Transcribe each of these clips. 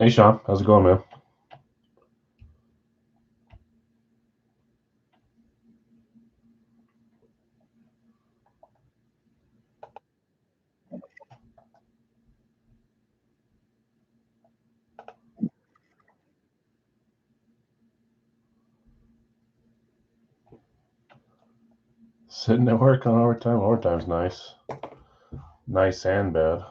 Hey, Sean. How's it going, man? Sitting at work on overtime. Overtime's nice. Nice and bad.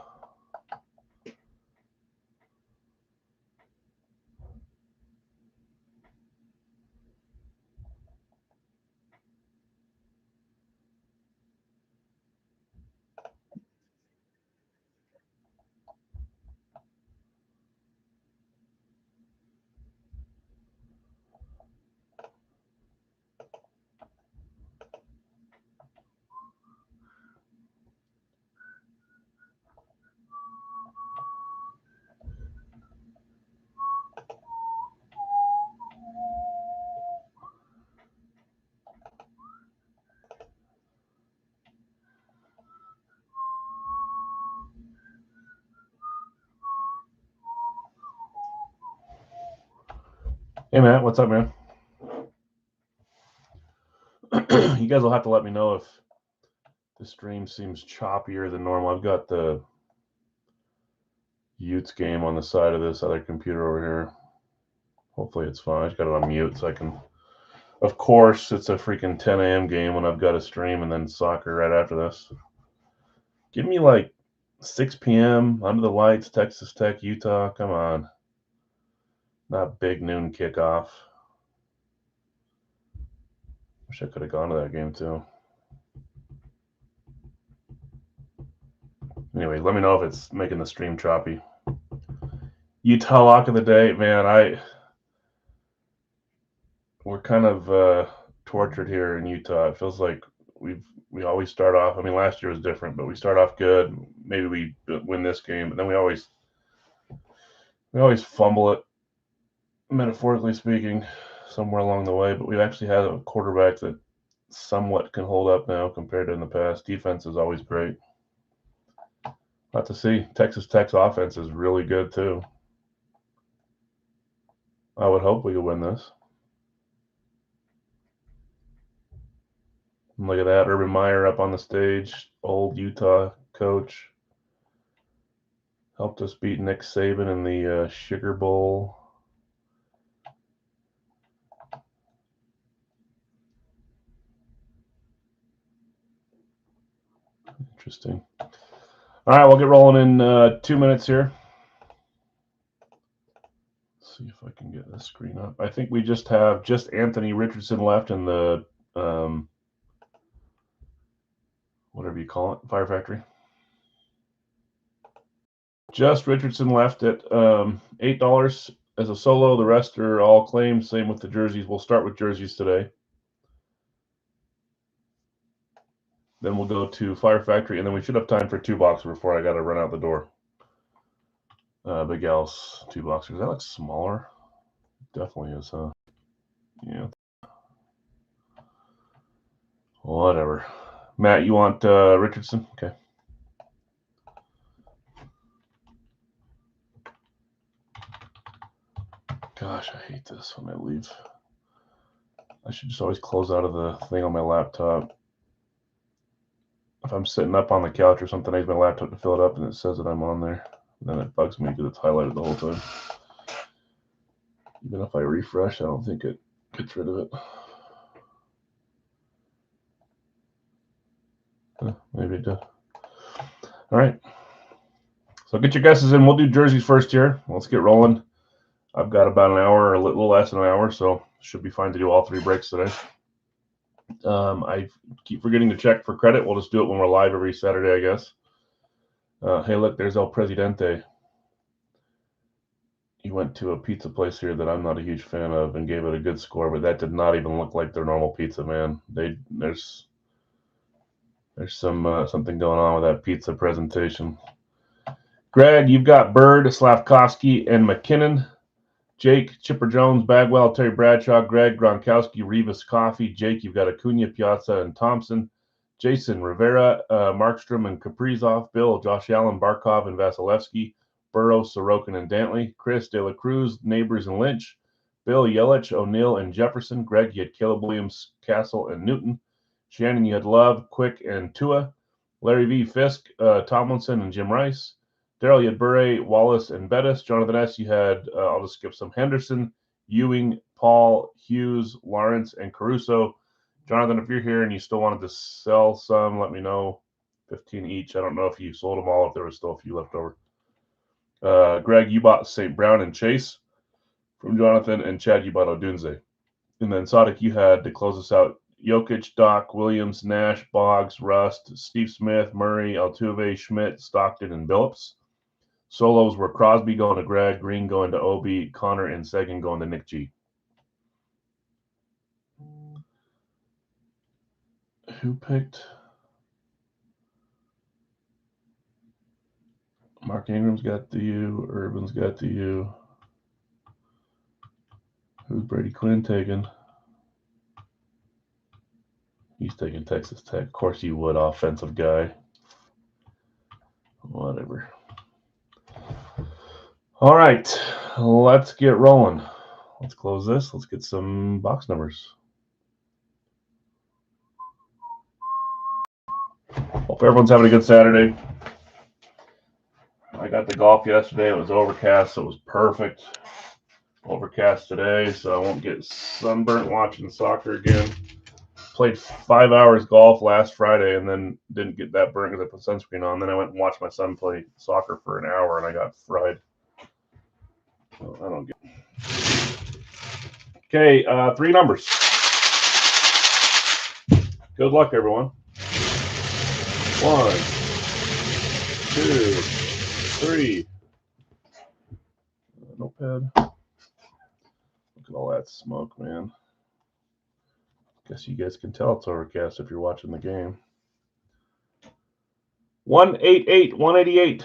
Hey, Matt. What's up, man? You guys will have to let me know if the stream seems choppier than normal. I've got the Utes game on the side of this other computer over here. Hopefully it's fine. I just got it on mute so I can. Of course, it's a freaking 10 a.m. game when I've got a stream and then soccer right after this. Give me like 6 p.m. under the lights, Texas Tech, Utah. Come on. Not big noon kickoff. Wish I could have gone to that game too. Anyway, let me know if it's making the stream choppy. Utah lock of the day, man. We're kind of tortured here in Utah. It feels like we always start off. I mean, last year was different, but we start off good. Maybe we win this game, but then we always fumble it, metaphorically speaking, somewhere along the way. But we've actually had a quarterback that somewhat can hold up now compared to in the past. Defense is always great. Not to see. Texas Tech's offense is really good too. I would hope we could win this. And look at that, Urban Meyer up on the stage, old Utah coach. Helped us beat Nick Saban in the Sugar Bowl. Interesting. All right, we'll get rolling in 2 minutes here. Let's see if I can get this screen up. I think we just have Anthony Richardson left in the whatever you call it, Fire Factory. Just Richardson left at $8 as a solo. The rest are all claims. Same with the jerseys. We'll start with jerseys today. Then we'll go to Fire Factory, and then we should have time for 2 boxers before I got to run out the door. Big Al's 2 boxers. That looks smaller. Definitely is, huh? Yeah. Whatever. Matt, you want Richardson? Okay. Gosh, I hate this when I leave. I should just always close out of the thing on my laptop. If I'm sitting up on the couch or something, I use my laptop to fill it up, and it says that I'm on there. Then it bugs me because it's highlighted the whole time. Even if I refresh, I don't think it gets rid of it. Maybe it does. All right. So get your guesses in. We'll do jerseys first here. Let's get rolling. I've got about an hour or a little less than an hour, so should be fine to do all 3 breaks today. I keep forgetting to check for credit. We'll just do it when we're live every Saturday, I guess. Hey, look, there's El Presidente. He went to a pizza place here that I'm not a huge fan of and gave it a good score, but that did not even look like their normal pizza, man. There's something going on with that pizza presentation. Greg, you've got Bird, Slavkovsky, and McKinnon. Jake, Chipper Jones, Bagwell, Terry Bradshaw, Greg, Gronkowski, Rivas, Coffee. Jake, you've got Acuna, Piazza, and Thompson. Jason, Rivera, Markstrom, and Kaprizov. Bill, Josh Allen, Barkov, and Vasilevsky. Burrow, Sorokin, and Dantley. Chris, De La Cruz, Neighbors, and Lynch. Bill, Yelich, O'Neill, and Jefferson. Greg, you had Caleb Williams, Castle, and Newton. Shannon, you had Love, Quick, and Tua. Larry V, Fisk, Tomlinson, and Jim Rice. Daryl, you had Burray, Wallace, and Bettis. Jonathan S, you had, I'll just skip some, Henderson, Ewing, Paul, Hughes, Lawrence, and Caruso. Jonathan, if you're here and you still wanted to sell some, let me know. 15 each. I don't know if you sold them all, if there was still a few left over. Greg, you bought St. Brown and Chase from Jonathan, and Chad, you bought Odunze. And then Sadiq, you had, to close us out, Jokic, Doc, Williams, Nash, Boggs, Rust, Steve Smith, Murray, Altuve, Schmidt, Stockton, and Billups. Solos were Crosby going to Greg, Green going to Obi, Connor and Sagan going to Nick G. Who picked? Mark Ingram's got the U. Urban's got the U. Who's Brady Quinn taking? He's taking Texas Tech. Of course you would, offensive guy. Whatever. All right, let's get rolling. Let's close this. Let's get some box numbers. Hope everyone's having a good Saturday. I got the golf yesterday. It was overcast, so it was perfect. Overcast today, so I won't get sunburnt watching soccer again. Played 5 hours golf last Friday and then didn't get that burnt because I put sunscreen on. Then I went and watched my son play soccer for an hour and I got fried. So I don't get it. Okay, 3 numbers. Good luck, everyone. 1, 2, 3. Notepad. Look at all that smoke, man. Guess you guys can tell it's overcast if you're watching the game. 188, 188.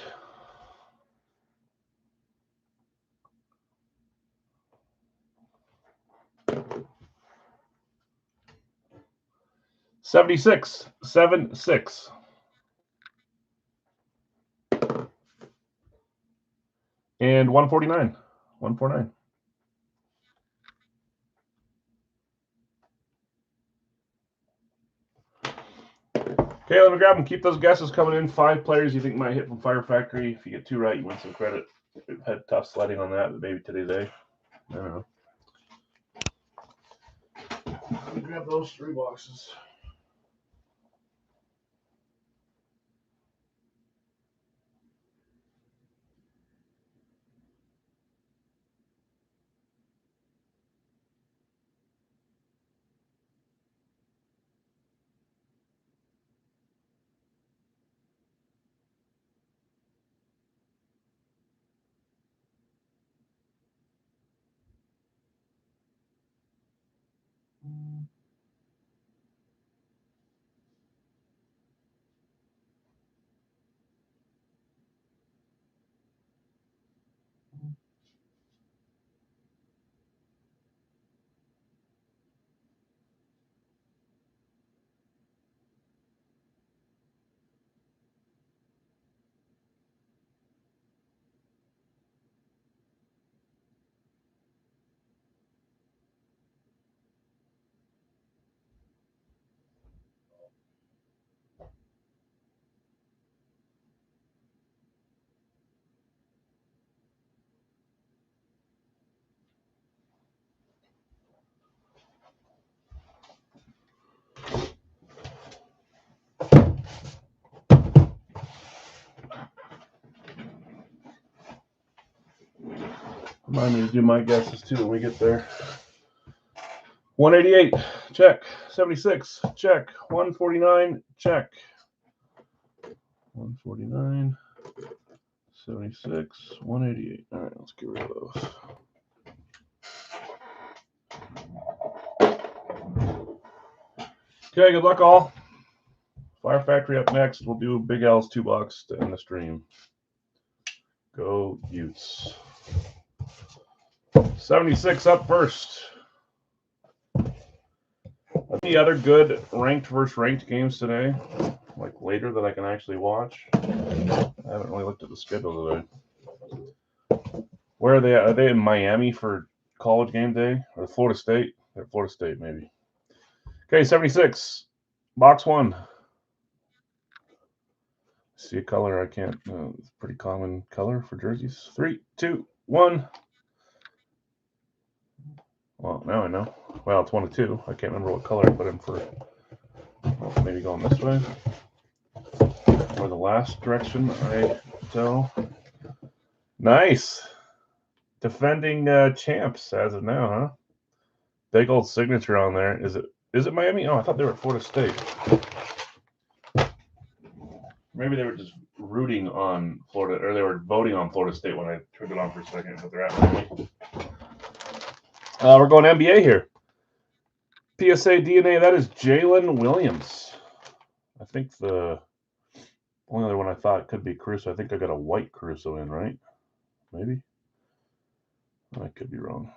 $76, 76. And 149, 149. Okay, let me grab them. Keep those guesses coming in. 5 players you think might hit from Fire Factory. If you get 2 right, you win some credit. We've had tough sledding on that, but maybe today's day. I don't know. Let me grab those 3 boxes. Remind me to do my guesses too when we get there. 188, check. 76, check. 149, check. 149, 76, 188. All right, let's get rid of those. Okay, good luck all. Fire Factory up next. We'll do Big L's 2 bucks to end the stream. Go Utes. 76 up first. Any other good ranked versus ranked games today? Like later that I can actually watch? I haven't really looked at the schedule today. Where are they at? Are they in Miami for college game day? Or Florida State? They're Florida State, maybe. Okay, 76. Box 1. See a color I can't. It's a pretty common color for jerseys. 3, 2, 1. Well, now I know. Well, it's 1 of 2. I can't remember what color I put in for. Well, maybe going this way. Or the last direction I tell. Nice. Defending champs as of now, huh? Big old signature on there. Is it Miami? Oh, I thought they were at Florida State. Maybe they were just rooting on Florida, or they were voting on Florida State when I turned it on for a second, but they're at Miami. We're going NBA here. PSA DNA, that is Jalen Williams. I think the only other one I thought could be Caruso. I think I got a white Caruso in, right? Maybe? I could be wrong.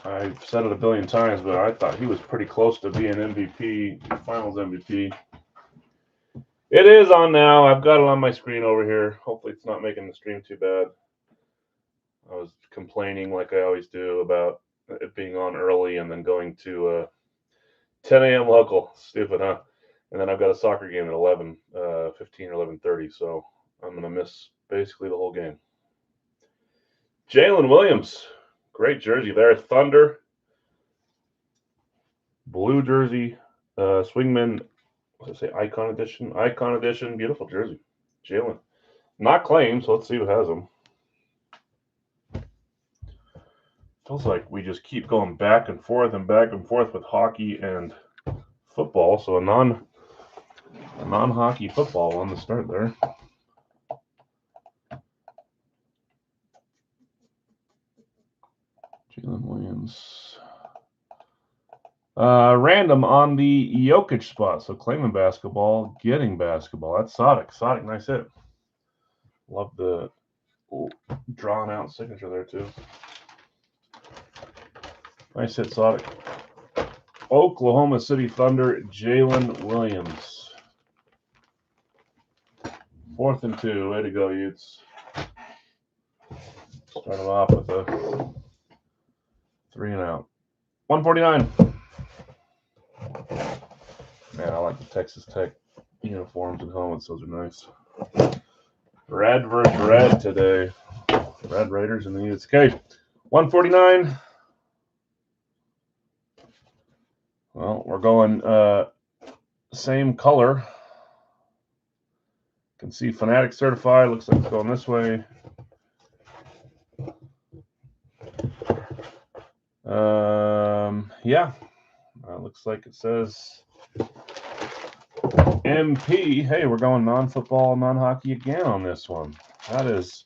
I've said it a billion times, but I thought he was pretty close to being MVP, Finals MVP. It is on now. I've got it on my screen over here. Hopefully it's not making the stream too bad. I was complaining like I always do about it being on early and then going to 10 a.m. local. Stupid, huh? And then I've got a soccer game at 11:15 or 11:30, so I'm going to miss basically the whole game. Jalen Williams. Great jersey there. Thunder. Blue jersey. Swingman. What did I say? Icon edition. Icon edition. Beautiful jersey. Jalen. Not claimed, so let's see who has them. Feels like we just keep going back and forth with hockey and football. So a non-hockey football on the start there. Jalen Williams. Random on the Jokic spot. So claiming basketball, getting basketball. That's Sodic. Sodic, nice hit. Love the drawn out signature there too. Nice hit, Sodic. Oklahoma City Thunder, Jalen Williams. 4th and 2. Way to go, Utes. Start them off with a 3 and out. 149. Man, I like the Texas Tech uniforms and helmets. Those are nice. Red versus red today. Red Raiders and the Utes. Okay, 149. Well, we're going same color. You can see Fanatic certified. Looks like it's going this way. Yeah. Looks like it says MP. Hey, we're going non-football, non-hockey again on this one. That is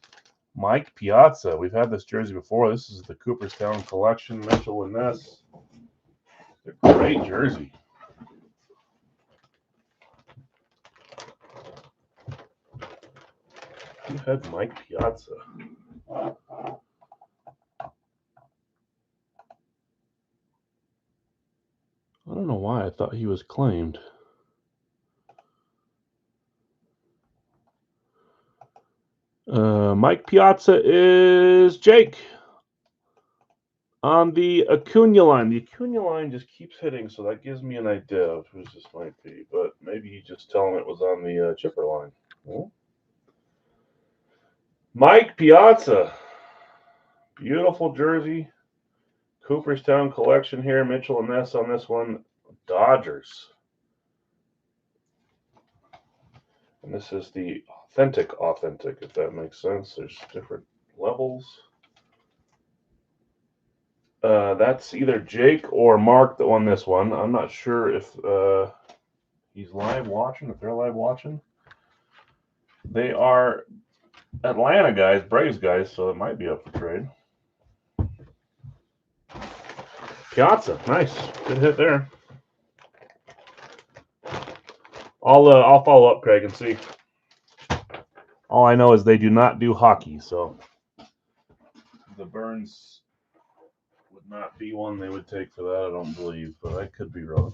Mike Piazza. We've had this jersey before. This is the Cooperstown Collection. Mitchell and Ness. A great jersey. Who had Mike Piazza? I don't know why I thought he was claimed. Mike Piazza is Jake on the Acuna line. The Acuna line just keeps hitting, so that gives me an idea of who this might be. But maybe he's just telling it was on the Chipper line. Oh. Mike Piazza. Beautiful jersey. Cooperstown Collection here. Mitchell and Ness on this one. Dodgers. And this is the authentic, if that makes sense. There's different levels. That's either Jake or Mark that won this one. I'm not sure if he's live watching, if they're live watching. They are Atlanta guys, Braves guys, so it might be up for trade. Piazza, nice. Good hit there. I'll follow up, Craig, and see. All I know is they do not do hockey, so the Burns would not be one they would take for that, I don't believe, but I could be wrong.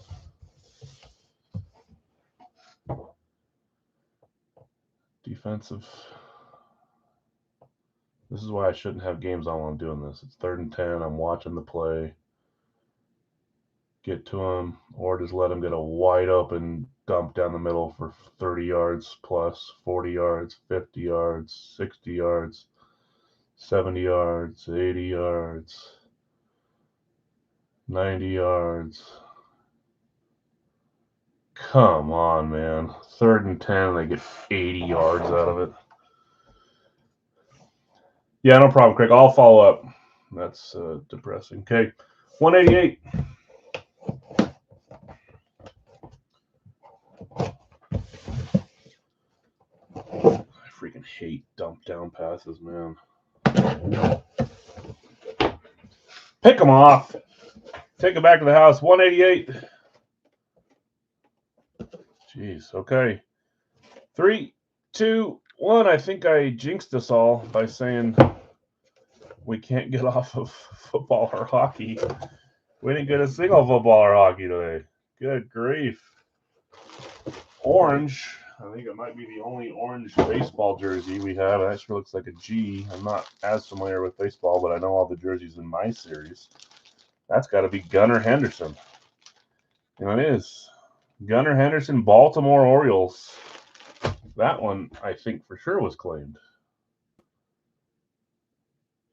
Defensive This is why I shouldn't have games on while I'm doing this. It's 3rd and 10. I'm watching the play. Get to him, or just let him get a wide open dump down the middle for 30 yards plus, 40 yards, 50 yards, 60 yards, 70 yards, 80 yards, 90 yards. Come on, man. 3rd and 10, they get 80 yards out of it. Yeah, no problem, Craig. I'll follow up. That's depressing. Okay, 188. I freaking hate dump down passes, man. Pick them off. Take it back to the house. 188. Jeez. Okay. 3, 2, 1. I think I jinxed us all by saying we can't get off of football or hockey. We didn't get a single football or hockey today. Good grief. Orange. I think it might be the only orange baseball jersey we have. It actually looks like a G. I'm not as familiar with baseball, but I know all the jerseys in my series. That's got to be Gunnar Henderson. And it is. Gunnar Henderson, Baltimore Orioles. That one, I think, for sure was claimed.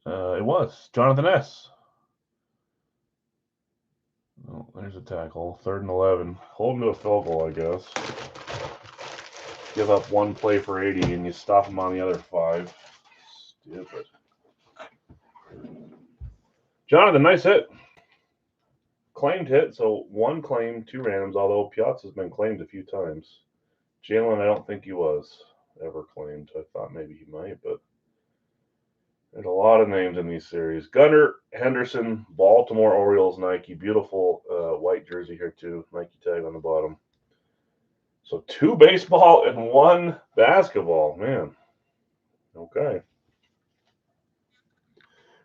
It was. Jonathan S. Oh, there's a tackle. 3rd and 11. Hold him to a field goal, I guess. Give up one play for 80, and you stop him on the other 5. Stupid. Jonathan, nice hit. Claimed hit, so 1 claim, 2 randoms, although Piazza's been claimed a few times. Jalen, I don't think he was ever claimed. I thought maybe he might, but there's a lot of names in these series. Gunnar Henderson, Baltimore Orioles, Nike. Beautiful white jersey here, too. Nike tag on the bottom. So 2 baseball and 1 basketball. Man. Okay.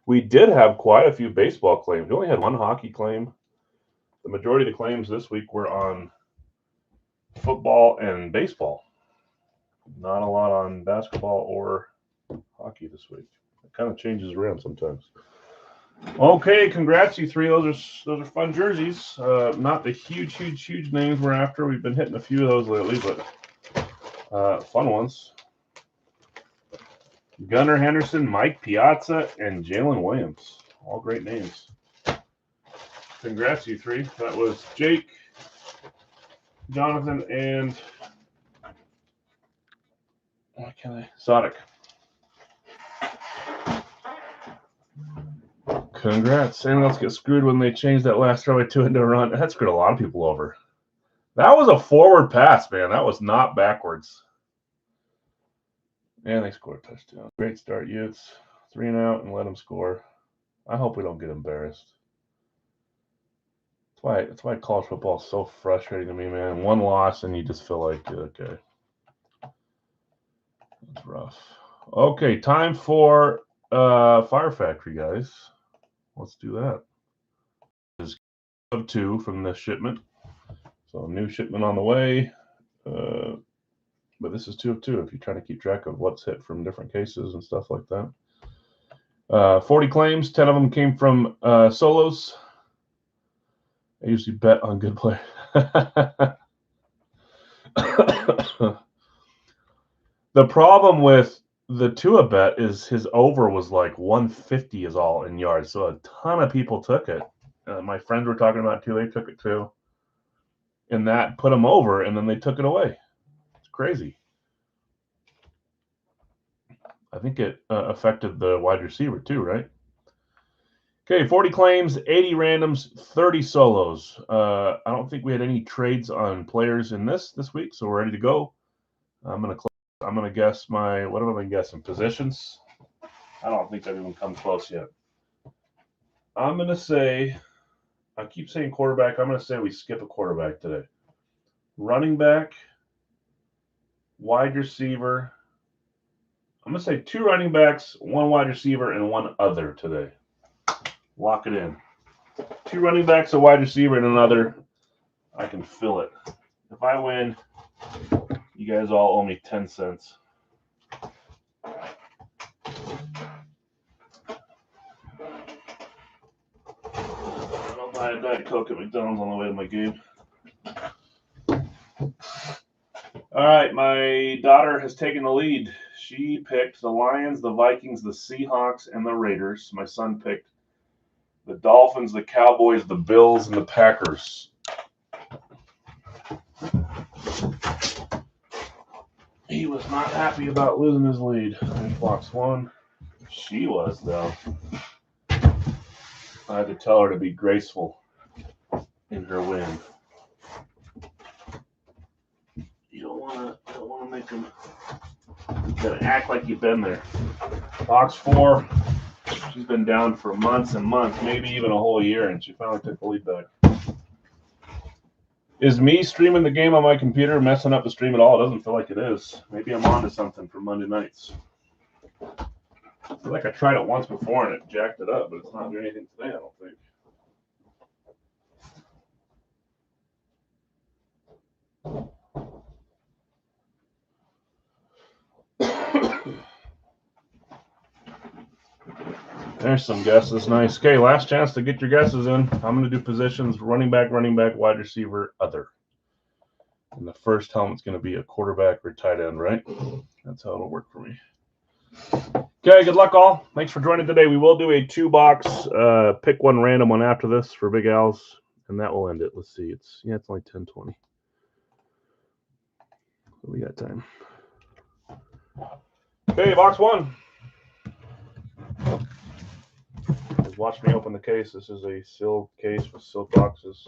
We did have quite a few baseball claims. We only had 1 hockey claim. The majority of the claims this week were on football and baseball. Not a lot on basketball or hockey this week. It kind of changes around sometimes. Okay, congrats, you 3. Those are fun jerseys. Not the huge names we're after. We've been hitting a few of those lately, but fun ones. Gunnar Henderson, Mike Piazza, and Jalen Williams. All great names. Congrats, you 3. That was Jake, Jonathan, and Sodic. Congrats. Anyone else get screwed when they changed that last throw to into a run? That screwed a lot of people over. That was a forward pass, man. That was not backwards. And they scored a touchdown. Great start, Utes. 3 and out and let them score. I hope we don't get embarrassed. That's why college football is so frustrating to me, man. 1 loss and you just feel like, okay. That's rough. Okay, time for Fire Factory, guys. Let's do that. This is of 2 from the shipment. So new shipment on the way. But this is 2 of 2 if you're trying to keep track of what's hit from different cases and stuff like that. 40 claims, 10 of them came from solos. I usually bet on good play. The problem with the Tua bet is his over was like 150 is all in yards. So a ton of people took it. My friends were talking about it too. They took it too. And that put them over, and then they took it away. It's crazy. I think it affected the wide receiver too, right? Okay, 40 claims, 80 randoms, 30 solos. I don't think we had any trades on players in this week, so we're ready to go. I'm gonna guess what have I been guessing? Positions. I don't think I've even come close yet. I'm gonna say, I keep saying quarterback. I'm gonna say we skip a quarterback today. Running back, wide receiver. I'm gonna say 2 running backs, 1 wide receiver, and 1 other today. Lock it in. 2 running backs, a wide receiver, and another. I can fill it. If I win, you guys all owe me 10 cents. buy a Diet Coke at McDonald's on the way to my game. All right, my daughter has taken the lead. She picked the Lions, the Vikings, the Seahawks, and the Raiders. My son picked the Dolphins, the Cowboys, the Bills, and the Packers. He was not happy about losing his lead. There's box one. She was, though. I had to tell her to be graceful in her win. You don't want to make them. You gotta act like you've been there. Box four. She's been down for months and months, maybe even a whole year, and she finally took the lead back. Is me streaming the game on my computer messing up the stream at all? It doesn't feel like it is. Maybe I'm on to something for Monday nights. I feel like I tried it once before and it jacked it up, but it's not doing anything today, I don't think. There's some guesses. Nice. Okay, last chance to get your guesses in. I'm going to do positions: running back, wide receiver, other. And the first helmet's going to be a quarterback or tight end, right? That's how it'll work for me. Okay, good luck all. Thanks for joining today. We will do a 2-box, pick one random one after this for Big Al's, and that will end it. Let's see. It's only 10:20. We got time. Okay, box one. Watch me open the case. This is a sealed case with sealed boxes.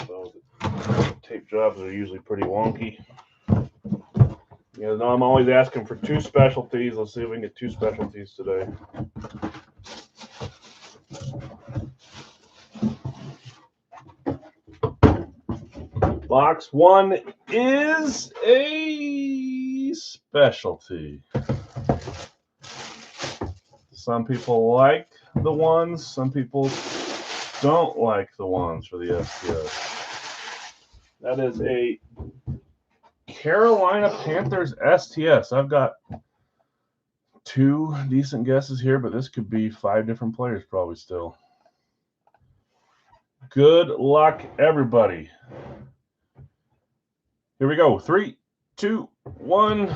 So the tape jobs are usually pretty wonky. You know, I'm always asking for 2 specialties. Let's see if we can get 2 specialties today. Box one is a specialty. Some people like the ones. Some people don't like the ones for the STS. That is a Carolina Panthers STS. I've got 2 decent guesses here, but this could be 5 different players probably still. Good luck, everybody. Here we go. 3, 2, 1.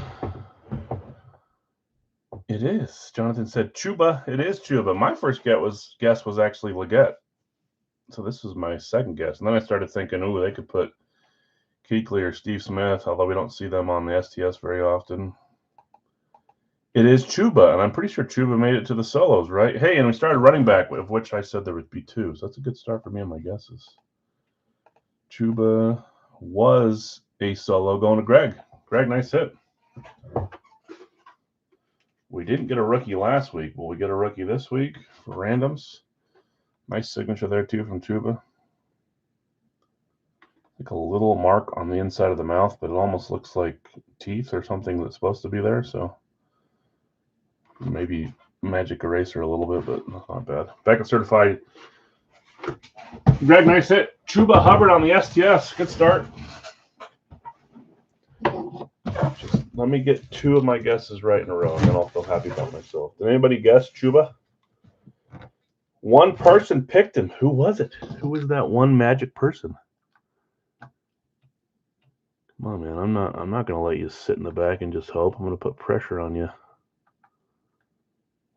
It is. Jonathan said Chuba. It is Chuba. My first guess was actually Leggett. So this is my second guess. And then I started thinking, ooh, they could put Kuechly or Steve Smith, although we don't see them on the STS very often. It is Chuba, and I'm pretty sure Chuba made it to the solos, right? Hey, and we started running back, of which I said there would be 2. So that's a good start for me on my guesses. Chuba was a solo going to Greg. Greg, nice hit. We didn't get a rookie last week. Will we get a rookie this week for randoms? Nice signature there, too, from Chuba. Like a little mark on the inside of the mouth, but it almost looks like teeth or something that's supposed to be there. So maybe magic eraser a little bit, but that's not bad. Beckett certified. Greg, nice hit. Chuba Hubbard on the STS. Good start. Just let me get 2 of my guesses right in a row, and then I'll feel happy about myself. Did anybody guess Chuba? One person picked him. Who was it? Who was that one magic person? Come on, man. I'm not gonna let you sit in the back and just hope. I'm gonna put pressure on you.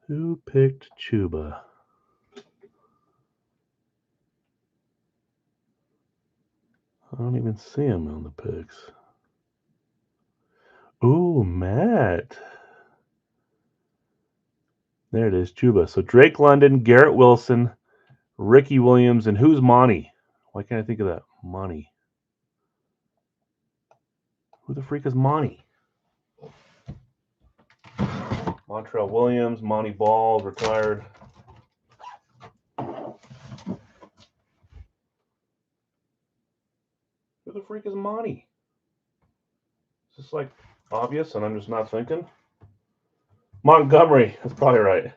Who picked Chuba? I don't even see him on the picks. Ooh, Matt. There it is, Chuba. So Drake London, Garrett Wilson, Ricky Williams, and who's Monty? Why can't I think of that? Monty. Who the freak is Monty? Montrell Williams, Monty Ball, retired. Who the freak is Monty? Is this like obvious and I'm just not thinking? Montgomery. That's probably right.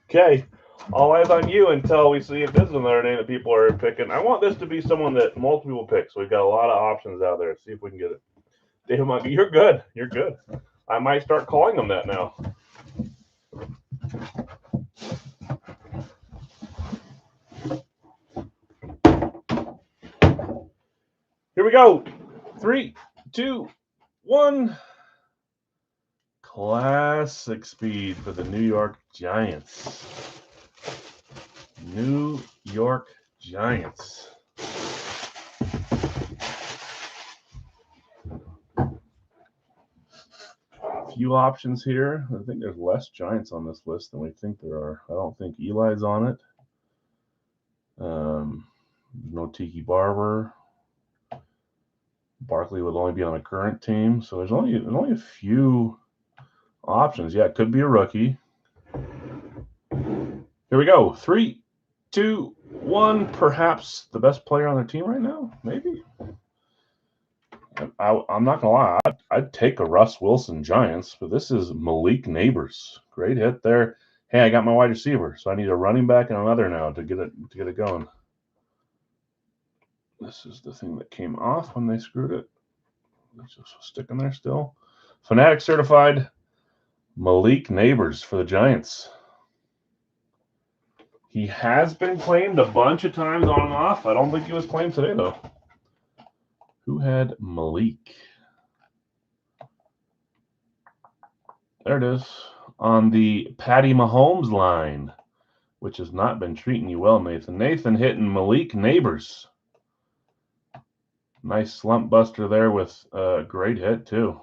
Okay. All eyes on you until we see if this is another name that people are picking. I want this to be someone that multiple people pick, so we've got a lot of options out there. See if we can get it. David Montgomery, you're good. You're good. I might start calling them that now. Here we go. 3, 2, 1. Classic speed for the New York Giants. New York Giants. Few options here. I think there's less Giants on this list than we think there are. I don't think Eli's on it. No Tiki Barber. Barkley would only be on a current team, so there's only a few options. Yeah, it could be a rookie. Here we go. 3, 2, 1. Perhaps the best player on their team right now. Maybe. I'm not gonna lie. I'd take a Russ Wilson Giants, but this is Malik Neighbors. Great hit there. Hey, I got my wide receiver, so I need a running back and another now to get it going. This is the thing that came off when they screwed it. It's just sticking there still. Fanatic certified Malik Neighbors for the Giants. He has been claimed a bunch of times on and off. I don't think he was claimed today, though. Who had Malik? There it is. On the Patty Mahomes line, which has not been treating you well, Nathan. Nathan hitting Malik Neighbors. Nice slump buster there with a great hit, too.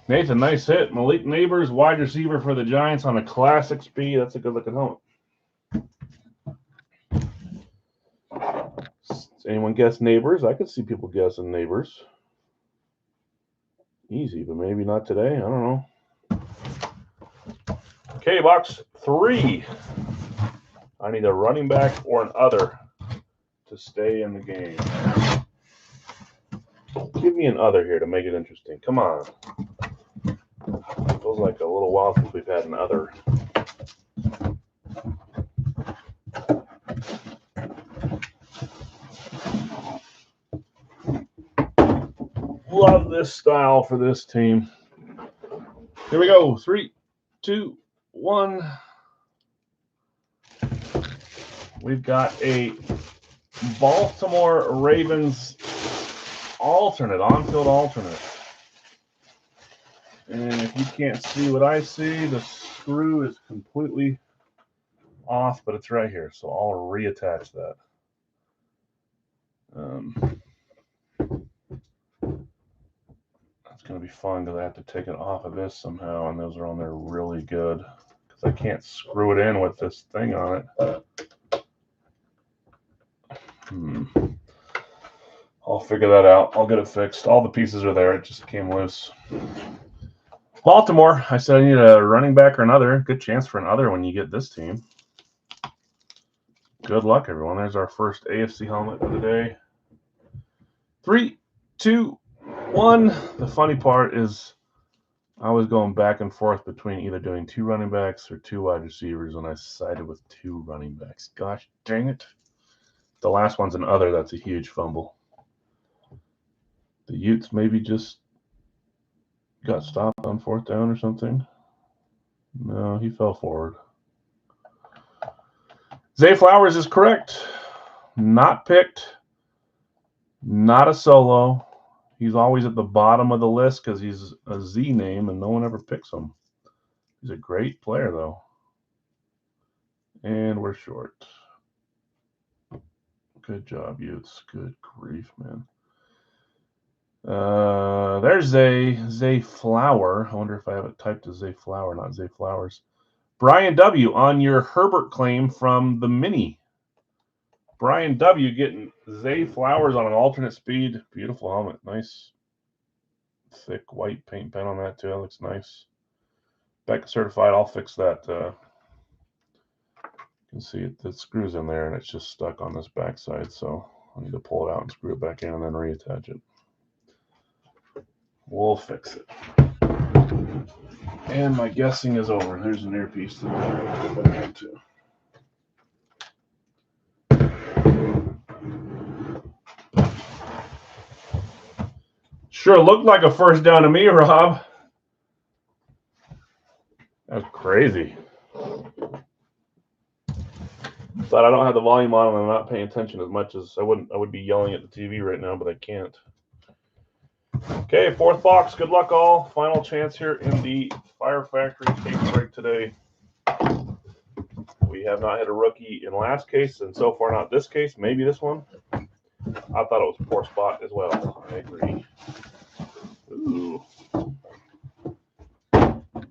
Nathan, nice hit. Malik Neighbors, wide receiver for the Giants on a classic speed. That's a good-looking helmet. Does anyone guess Neighbors? I could see people guessing Neighbors. Easy, but maybe not today. I don't know. Okay, box 3. I need a running back or an other to stay in the game. Give me an other here to make it interesting. Come on. Feels like a little while since we've had an other. Love this style for this team. Here we go. 3, 2, 1. We've got a Baltimore Ravens alternate, on-field alternate. And if you can't see what I see, the screw is completely off, but it's right here. So I'll reattach that. That's going to be fun because I have to take it off of this somehow, and those are on there really good because I can't screw it in with this thing on it. I'll figure that out. I'll get it fixed. All the pieces are there. It just came loose. Baltimore, I said I need a running back or another. Good chance for an other when you get this team. Good luck, everyone. There's our first AFC helmet of the day. 3, 2, 1. The funny part is I was going back and forth between either doing 2 running backs or 2 wide receivers when I sided with 2 running backs. Gosh dang it. The last one's an other. That's a huge fumble. The Utes maybe just got stopped on 4th down or something. No, he fell forward. Zay Flowers is correct. Not picked. Not a solo. He's always at the bottom of the list because he's a Z name and no one ever picks him. He's a great player, though. And we're short. Good job, Utes. Good grief, man. There's Zay Flower. I wonder if I have it typed as Zay Flower, not Zay Flowers. Brian W. on your Herbert claim from the mini. Brian W. getting Zay Flowers on an alternate speed. Beautiful helmet. Nice thick white paint pen on that too. That looks nice. Back certified. I'll fix that. You can see it screws in there and it's just stuck on this backside. So I need to pull it out and screw it back in and then reattach it. We'll fix it. And my guessing is over. There's an earpiece that I put back into. Sure looked like a first down to me, Rob. That's crazy. But I don't have the volume on and I'm not paying attention as much as I would be yelling at the TV right now, but I can't. Okay, fourth box. Good luck all. Final chance here in the Fire Factory case break today. We have not hit a rookie in last case, and so far not this case. Maybe this one. I thought it was a poor spot as well. I agree. Ooh.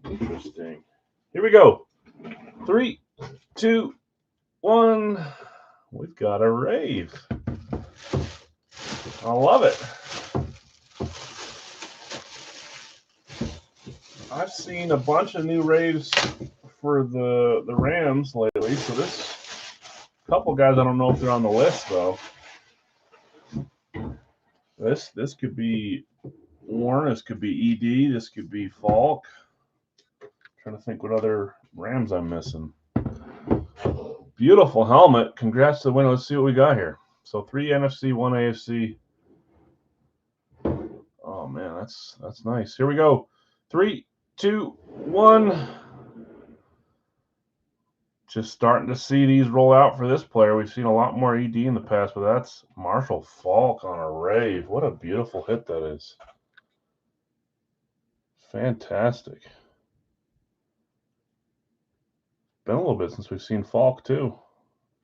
Interesting. Here we go. 3, 2, 1. We've got a rave. I love it. I've seen a bunch of new raves for the Rams lately, so this couple guys I don't know if they're on the list though. This could be Warren, this could be ED, this could be Falk. I'm trying to think what other Rams I'm missing. Beautiful helmet. Congrats to the winner. Let's see what we got here. So 3 NFC, 1 AFC. Oh man, that's nice. Here we go. 3, 2, 1. Just starting to see these roll out for this player. We've seen a lot more ED in the past, but that's Marshall Faulk on a rave. What a beautiful hit that is. Fantastic. Been a little bit since we've seen Falk too.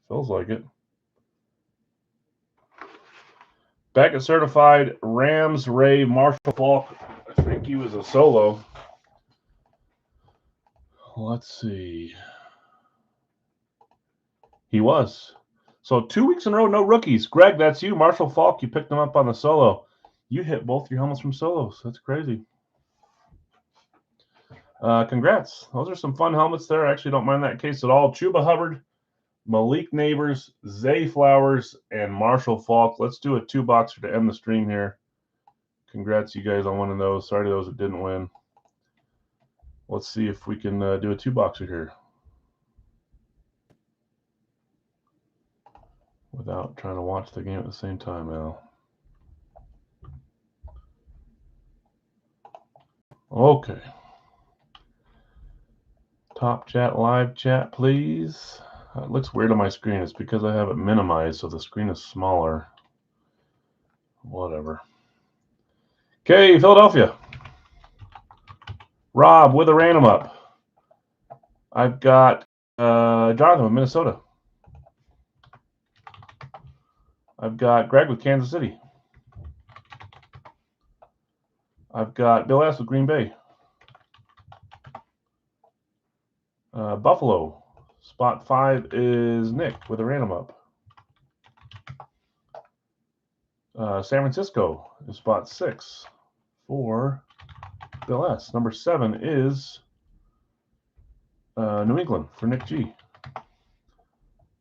Feels like it. Back at certified Rams rave Marshall Faulk. I think he was a solo. Let's see. He was. So 2 weeks in a row, no rookies. Greg, that's you. Marshall Faulk, you picked him up on the solo. You hit both your helmets from solos. That's crazy. Congrats. Those are some fun helmets there. I actually don't mind that case at all. Chuba Hubbard, Malik Neighbors, Zay Flowers, and Marshall Faulk. Let's do a 2-boxer to end the stream here. Congrats, you guys, on winning those. Sorry to those that didn't win. Let's see if we can do a 2-boxer here without trying to watch the game at the same time, Al. Okay. Top chat, live chat, please. It looks weird on my screen. It's because I have it minimized, so the screen is smaller. Whatever. Okay, Philadelphia. Rob with a random up. I've got Jonathan with Minnesota. I've got Greg with Kansas City. I've got Bill S. with Green Bay. Buffalo. Spot 5 is Nick with a random up. San Francisco is spot 6 for Bill S. Number 7 is New England for Nick G.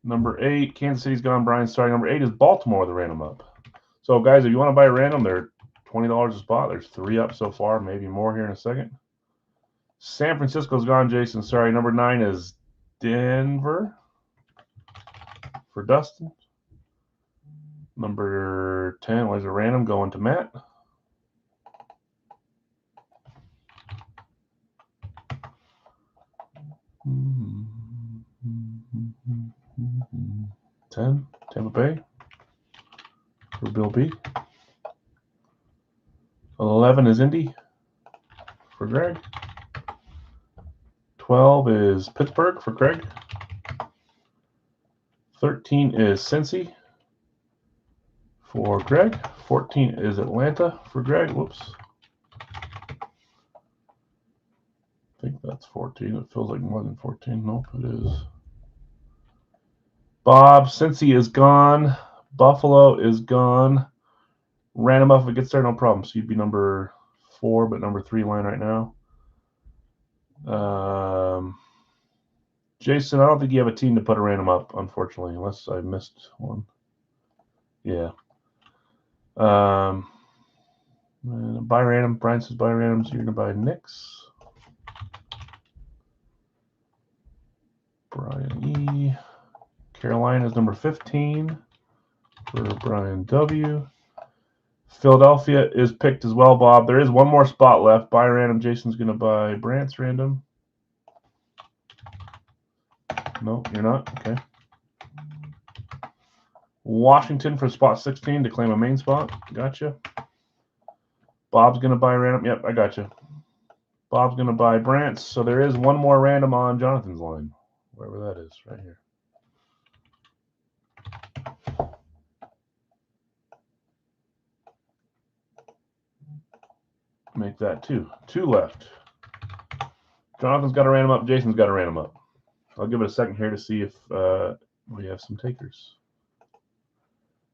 Number 8, Kansas City's gone. Brian's starting. Number 8 is Baltimore with a random up. So, guys, if you want to buy a random, they're $20 a spot. There's 3 up so far, maybe more here in a second. San Francisco's gone, Jason. Sorry. Number 9 is Denver for Dustin. Number 10 was a random going to Matt. Mm-hmm. 10, Tampa Bay for Bill B. 11 is Indy for Greg. 12 is Pittsburgh for Craig. 13 is Cincy for Greg. 14 is Atlanta for Greg. Whoops. I think that's 14. It feels like more than 14. Nope, it is. Bob, Cincy is gone. Buffalo is gone. Random up if it gets there, no problem. So you'd be number 4, but number 3 line right now. Jason, I don't think you have a team to put a random up, unfortunately, unless I missed one. Yeah. Buy random. Brian says buy random, so you're going to buy Knicks. Brian E. Carolina is number 15 for Brian W. Philadelphia is picked as well, Bob. There is one more spot left. Buy random. Jason's going to buy Brant's random. No, you're not? Okay. Washington for spot 16 to claim a main spot. Gotcha. Bob's going to buy random. Yep, I gotcha. Bob's going to buy Brant's. So there is one more random on Jonathan's line. Wherever that is, right here. Make that 2. 2 left. Jonathan's got a random up. Jason's got a random up. I'll give it a second here to see if we have some takers.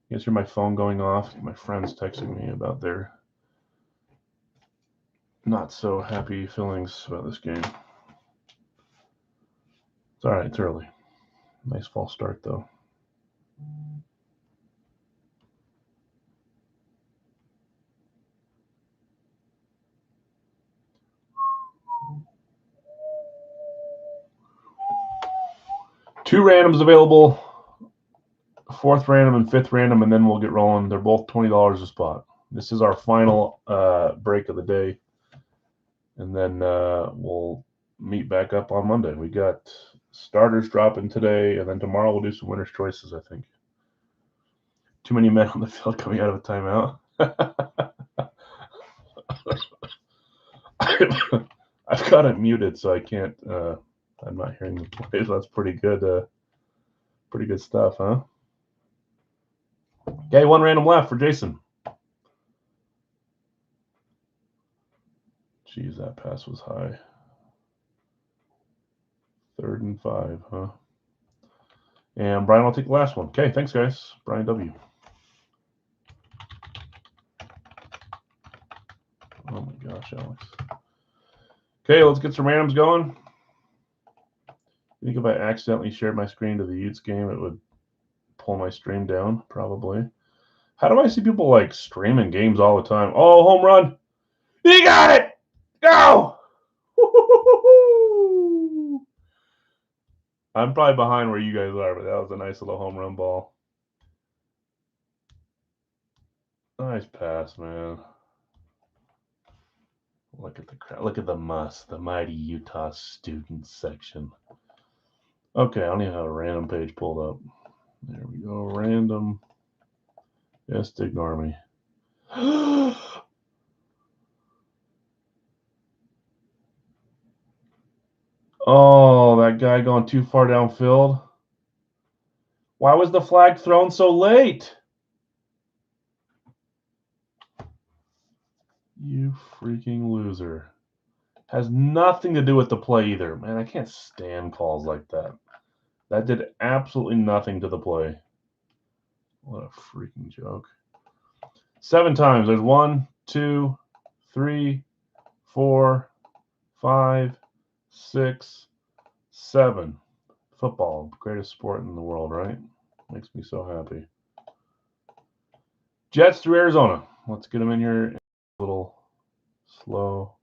You guys hear my phone going off? My friends texting me about their not so happy feelings about this game. It's all right. It's early. Nice false start, though. Two randoms available. 4th random and 5th random, and then we'll get rolling. They're both $20 a spot. This is our final break of the day, and then we'll meet back up on Monday. We got starters dropping today, and then tomorrow we'll do some winner's choices, I think. Too many men on the field coming out of a timeout. I've got it muted, so I can't. I'm not hearing the plays. That's pretty good. Pretty good stuff, huh? Okay, 1 random left for Jason. Jeez, that pass was high. 3rd and 5, huh? And Brian will take the last one. Okay, thanks, guys. Brian W. Oh, my gosh, Alex. Okay, let's get some randoms going. I think if I accidentally shared my screen to the Utes game, it would pull my stream down, probably. How do I see people, like, streaming games all the time? Oh, home run. He got it! Go! Woo-hoo-hoo-hoo! I'm probably behind where you guys are, but that was a nice little home run ball. Nice pass, man. Look at the crowd. Look at the the mighty Utah student section. Okay, I don't even have a random page pulled up. There we go. Random. Just ignore me. Oh, that guy going too far downfield. Why was the flag thrown so late? You freaking loser. Has nothing to do with the play either. Man, I can't stand calls like that. That did absolutely nothing to the play. What a freaking joke. 7 times. There's 1, 2, 3, 4, 5, 6, 7. Football, greatest sport in the world, right? Makes me so happy. Jets through Arizona. Let's get them in here. A little slow.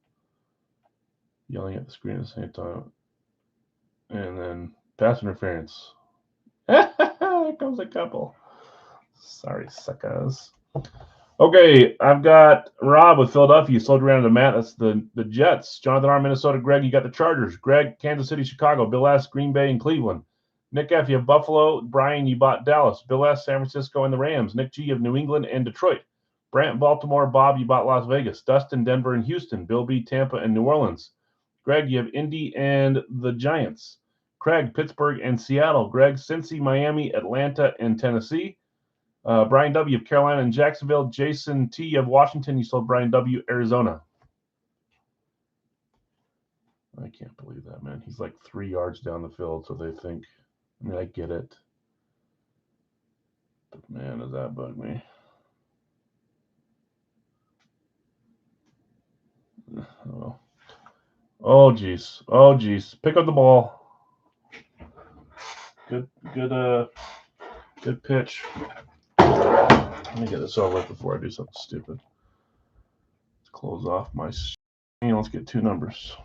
Yelling at the screen at the same time. And then pass interference. Here comes a couple. Sorry, suckers. Okay, I've got Rob with Philadelphia. Sold around to Matt. That's the Jets. Jonathan R. Minnesota. Greg, you got the Chargers. Greg, Kansas City, Chicago. Bill S. Green Bay and Cleveland. Nick F. You have Buffalo. Brian, you bought Dallas. Bill S. San Francisco and the Rams. Nick G. You have New England and Detroit. Brant, Baltimore. Bob, you bought Las Vegas. Dustin, Denver and Houston. Bill B. Tampa and New Orleans. Greg, you have Indy and the Giants. Craig, Pittsburgh and Seattle. Greg, Cincy, Miami, Atlanta and Tennessee. Brian W. of Carolina and Jacksonville. Jason T. of Washington. You sold Brian W. Arizona. I can't believe that, man. He's like 3 yards down the field, so they think. I mean, I get it. But, man, does that bug me. Oh, geez. Oh, geez. Pick up the ball. Good pitch. Let me get this over with before I do something stupid. Let's close off my screen. Let's get 2 numbers.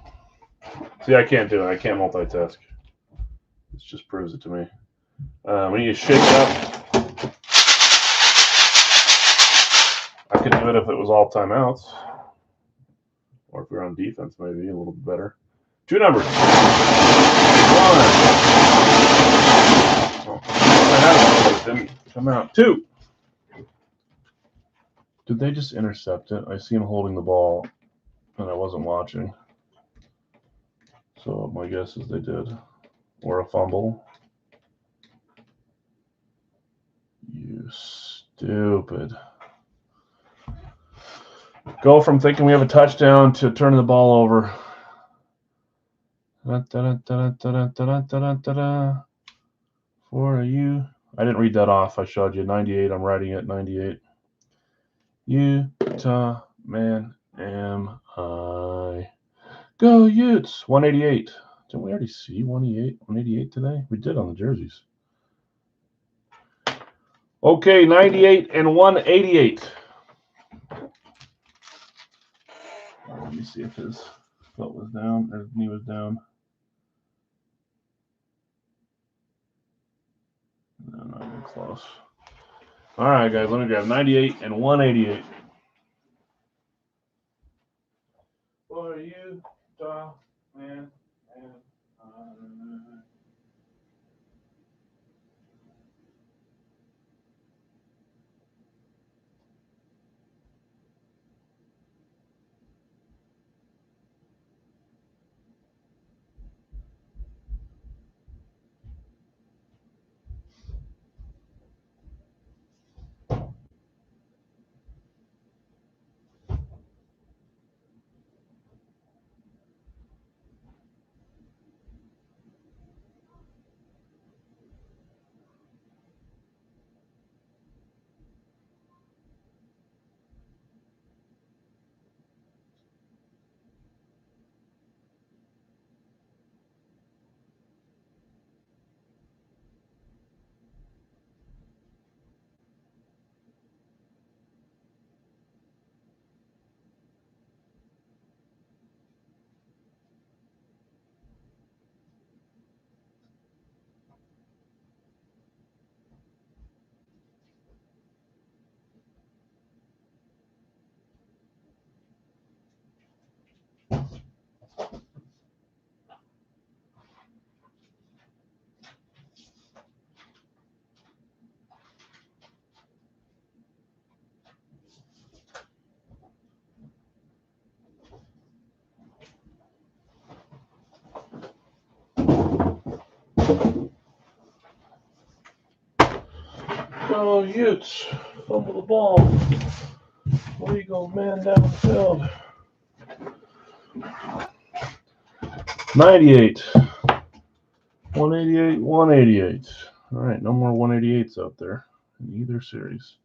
See, I can't do it. I can't multitask. This just proves it to me. We need to shake it up. I could do it if it was all timeouts. Or if we were on defense, maybe a little bit better. 2 numbers. 1, didn't come out. 2. Did they just intercept it? I see him holding the ball, and I wasn't watching. So my guess is they did. Or a fumble. You stupid. Go from thinking we have a touchdown to turning the ball over. For you. I didn't read that off. I showed you 98. I'm writing it 98. Utah, man, am I. Go Utes. 188. Didn't we already see 188 today? We did on the jerseys. Okay, 98 and 188. Let me see if his foot was down or his knee was down. No, not even close. All right, guys, let me grab 98 and 188. For you, man, and go Utes. Fumble the ball. Legal man down the field. 98. 188, 188. All right, no more 188s out there in either series.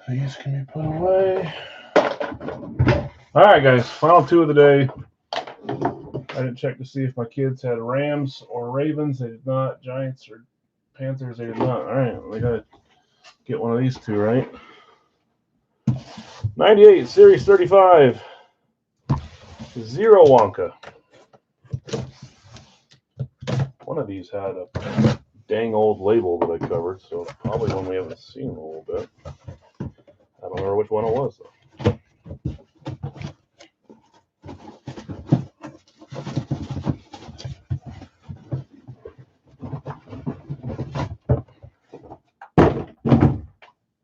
These can be put away. All right, guys, final 2 of the day. I didn't check to see if my kids had Rams or Ravens. They did not. Giants or Panthers, they did not. All right, we got to get one of these 2, right? 98, Series 35. 0 Wonka. One of these had a dang old label that I covered, so probably one we haven't seen in a little bit. I don't remember which one it was, though.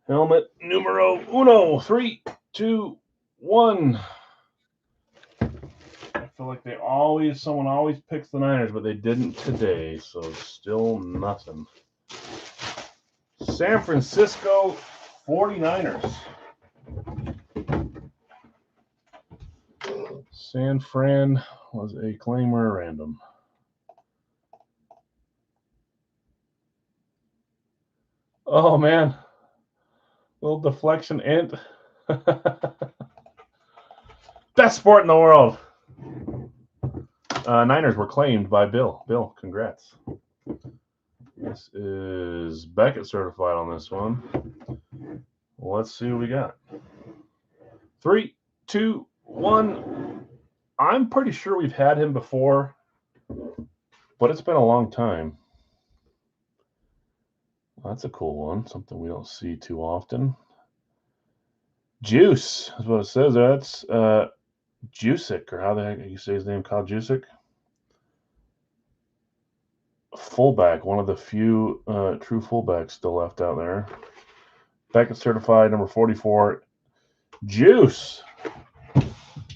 Helmet numero 1. 3, 2, 1. I feel like someone always picks the Niners, but they didn't today, so still nothing. San Francisco 49ers. San Fran was a claim or a random. Oh, man. Little deflection int. Best sport in the world. Niners were claimed by Bill. Bill, congrats. This is Beckett certified on this one. Let's see what we got. 3, 2, 1. I'm pretty sure we've had him before, but it's been a long time. That's a cool one. Something we don't see too often. Juice is what it says. That's Jusic, or how the heck you say his name, Kyle Jusic. fullback, one of the few true fullbacks still left out there. Beckett certified, number 44. Juice.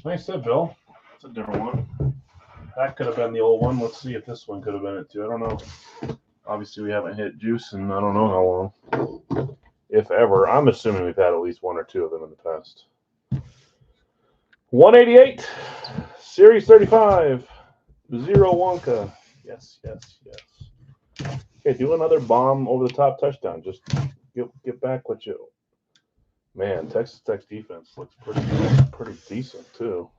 Nice hit, Bill. That's a different one. That could have been the old one. Let's see if this one could have been it too. I don't know. Obviously, we haven't hit Juice in I don't know how long. If ever. I'm assuming we've had at least one or two of them in the past. 188. Series 35. Zero Wonka. Yes, yes, yes. Okay, do another bomb over the top touchdown. Just get back what you. Man, Texas Tech's defense looks pretty decent too.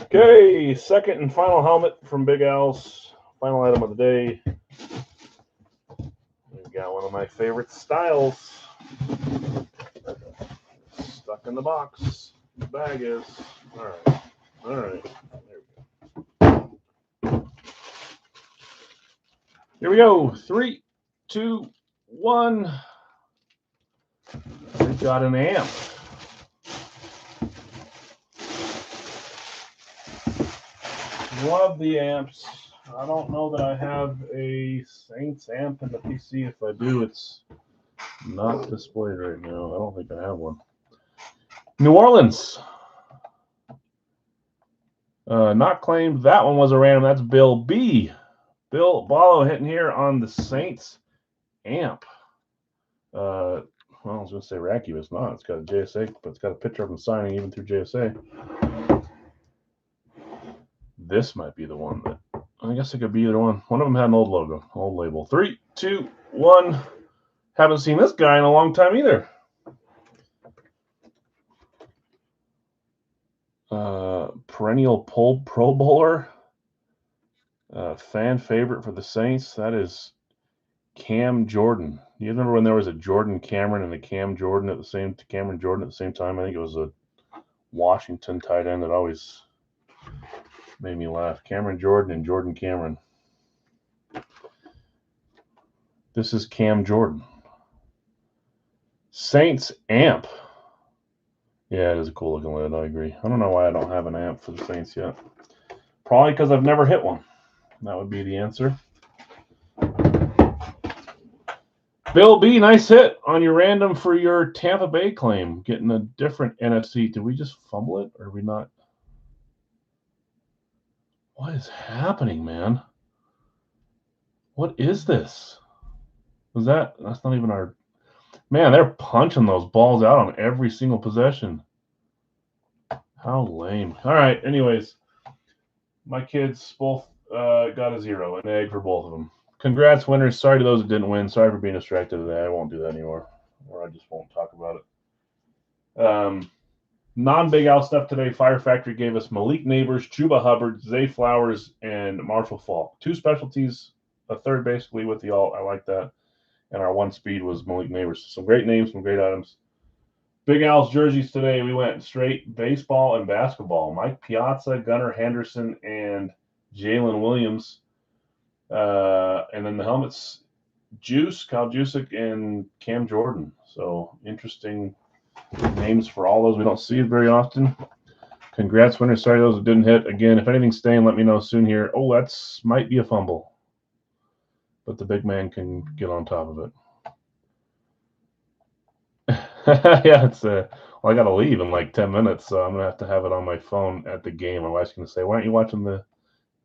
Okay, second and final helmet from Big Al's. Final item of the day. We've got one of my favorite styles. Stuck in the box. The bag is. All right. There we go. Here we go. 3, 2, 1. We've got an amp. Love the amps. I don't know that I have a Saints amp in the PC. If I do, it's not displayed right now. I don't think I have one. New Orleans. Not claimed. That one was a random. That's Bill B. Bill Ballo hitting here on the Saints amp. Well, I was going to say Racky, but it's not. It's got a JSA, but it's got a picture of him signing even through JSA. This might be the one that, I guess it could be either one. One of them had an old logo, old label. 3, 2, 1. Haven't seen this guy in a long time either. Perennial Pro Bowler. Fan favorite for the Saints. That is Cam Jordan. You remember when there was a Jordan Cameron and a Cam Jordan at the same Cameron Jordan at the same time? I think it was a Washington tight end that always made me laugh. Cameron Jordan and Jordan Cameron. This is Cam Jordan. Saints amp. Yeah, it is a cool looking lid. I agree. I don't know why I don't have an amp for the Saints yet. Probably because I've never hit one. That would be the answer. Bill B, nice hit on your random for your Tampa Bay claim. Getting a different NFC. Did we just fumble it or are we not? What is happening, man? What is this? Was that's not even our... Man, they're punching those balls out on every single possession. How lame. All right, anyways. My kids both got a 0, an egg for both of them. Congrats, winners. Sorry to those that didn't win. Sorry for being distracted today. I won't do that anymore. Or I just won't talk about it. Non-Big Al stuff today. Fire Factory gave us Malik Neighbors, Chuba Hubbard, Zay Flowers, and Marshall Faulk. 2 specialties, a third basically with the all. I like that. And our 1 speed was Malik Neighbors. Some great names, some great items. Big Al's jerseys today, we went straight baseball and basketball. Mike Piazza, Gunnar Henderson, and Jalen Williams. And then the helmets, Juice, Kyle Jusic, and Cam Jordan. So interesting names for all those. We don't see it very often. Congrats, winners. Sorry those that didn't hit. Again, if anything's staying, let me know soon here. Oh, that's might be a fumble. But the big man can get on top of it. Yeah, it's well, I got to leave in like 10 minutes, so I'm going to have it on my phone at the game. My wife's going to say, why aren't you watching the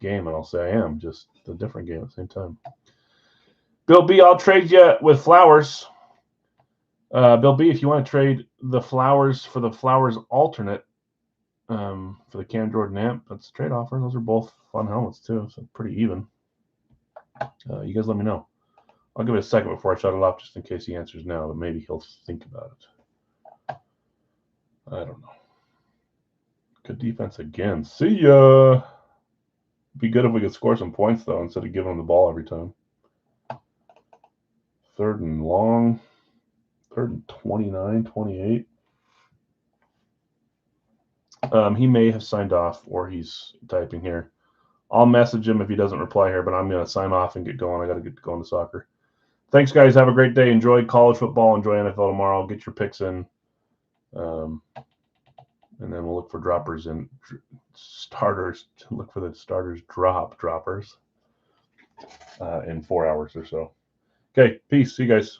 game? And I'll say, I am, just a different game at the same time. Bill B, I'll trade you with Flowers. Bill B, if you want to trade the Flowers for the Flowers alternate for the Cam Jordan amp, that's a trade offer. Those are both fun helmets too, so pretty even. You guys let me know. I'll give it a second before I shut it off just in case he answers now, but maybe he'll think about it. I don't know. Good defense again. See ya. Be good if we could score some points, though, instead of giving him the ball every time. 3rd and long. 3rd and 29, 28. He may have signed off, or he's typing here. I'll message him if he doesn't reply here, but I'm going to sign off and get going. I got to get going to soccer. Thanks, guys. Have a great day. Enjoy college football. Enjoy NFL tomorrow. Get your picks in. And then we'll look for droppers and starters. Look for the starters droppers in 4 hours or so. Okay, peace. See you guys.